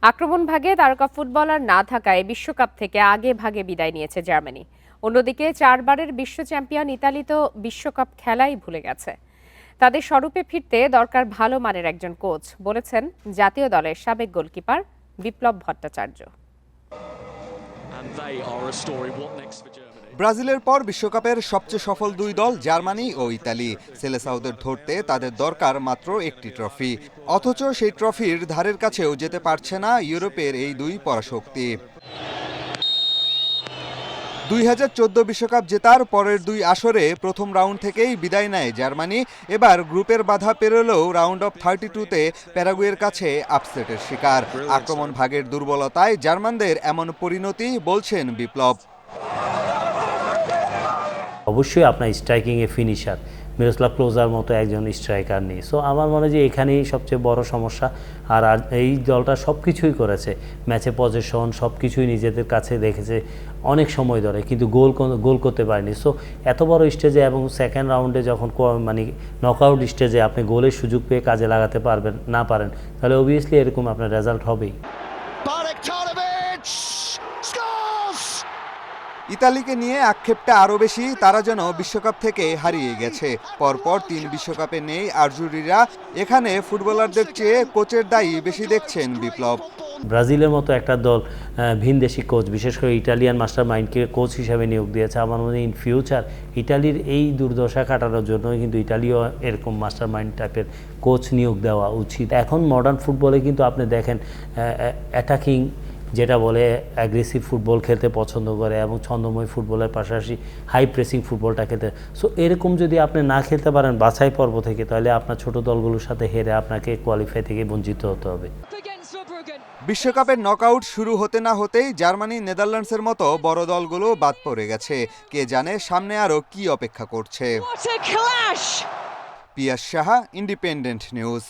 আক্রমণ ভাগে তারকা ফুটবলার না থাকায় বিশ্বকাপ থেকে আগে ভাগে বিদায় নিয়েছে জার্মানি। অন্যদিকে 4বারের বিশ্ব চ্যাম্পিয়ন ইতালি তো বিশ্বকাপ খেলাই ভুলে গেছে। তাদের স্বরূপে ফিরতে দরকার ভালো মানের একজন কোচ, বলেছেন জাতীয় দলের সাবেক গোলকিপার বিপ্লব ভট্টাচার্য। ব্রাজিলের পর বিশ্বকাপের সবচেয়ে সফল দুই দল জার্মানি ও ইতালি। সেলেসাওদের ধরতে তাদের দরকার মাত্র একটি ট্রফি, অথচ সেই ট্রফির ধারের কাছেও যেতে পারছে না ইউরোপের এই দুই পরাশক্তি। 2014 বিশ্বকাপ জেতার পরের দুই আসরে প্রথম রাউন্ড থেকেই বিদায় নেয় জার্মানি। এবার গ্রুপের বাধা পেরোলেও রাউন্ড অফ 32-তে প্যারাগুয়ের কাছে আপসেটের শিকার। আক্রমণ ভাগের দুর্বলতায় জার্মানদের এমন পরিণতি, বলছেন বিপ্লব। অবশ্যই আপনার স্ট্রাইকিংয়ে ফিনিশার মিরোস্লাভ ক্লোজার মতো একজন স্ট্রাইকার নেই। সো আমার মনে হয় যে এখানেই সবচেয়ে বড় সমস্যা। আর এই দলটা সব কিছুই করেছে, ম্যাচে পজিশন সব কিছুই নিজেদের কাছে রেখেছে অনেক সময় ধরে, কিন্তু গোল করতে পারেনি। সো এত বড় স্টেজে এবং সেকেন্ড রাউন্ডে যখন মানে নকআউট স্টেজে আপনি গোলের সুযোগ পেয়ে কাজে লাগাতে না পারেন, তাহলে অবভিয়াসলি এরকম আপনার রেজাল্ট হবেই। ইতালিকে নিয়ে আক্ষেপটা আরও বেশি, তারা যেন বিশ্বকাপ থেকে হারিয়ে গেছে। পরপর 3 বিশ্বকাপে নেই আর্জুরিরা। এখানে ফুটবলারদের চেয়ে কোচের দায়ী বেশি দেখছেন বিপ্লব। ব্রাজিলের মতো একটা দল ভিনদেশি কোচ, বিশেষ করে ইটালিয়ান মাস্টার মাইন্ডকে কোচ হিসাবে নিয়োগ দিয়েছে। আমার মনে হয় ইন ফিউচার ইটালির এই দুর্দশা কাটানোর জন্য কিন্তু ইটালিও এরকম মাস্টার মাইন্ড টাইপের কোচ নিয়োগ দেওয়া উচিত। এখন মডার্ন ফুটবলে কিন্তু আপনি দেখেন অ্যাটাকিং, যেটা বলে অ্যাগ্রেসিভ ফুটবল খেলতে পছন্দ করে এবং ছন্দময় ফুটবলের পাশাপাশি হাই প্রেসিং ফুটবলটা খেলতে। সো এরকম যদি আপনি না খেলতে পারেন বাছাই পর্ব থেকে, তাহলে আপনার ছোট দলগুলোর সাথে হেরে আপনাকে কোয়ালিফাই থেকে বঞ্চিত হতে হবে। বিশ্বকাপের নকআউট শুরু হতে না হতেই জার্মানি, নেদারল্যান্ডসের মতো বড় দলগুলো বাদ পড়ে গেছে। কে জানে সামনে আরও কি অপেক্ষা করছে। পিয়াস সাহা, ইন্ডিপেন্ডেন্ট নিউজ।